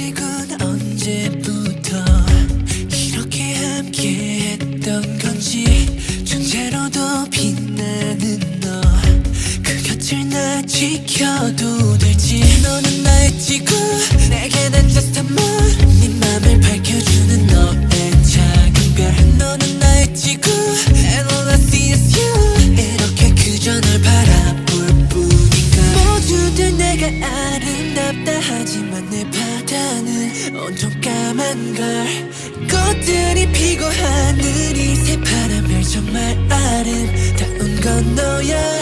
아직은 언제부터 이렇게 함께 했던 건지 존재로도 빛나는 너 그 곁을 나 지켜도 될지 너는 나의 지구 내게 난 just a moon 네 맘을 밝혀주는 너의 작은 별 너는 나의 지구 And all I see is you 이렇게 그저 널 바라볼 뿐인가 모두들 내가 아름답다 하지만 내 바다는 온통 까만 걸 꽃들이 피고 하늘이 새파란 별 정말 아름다운 건 너야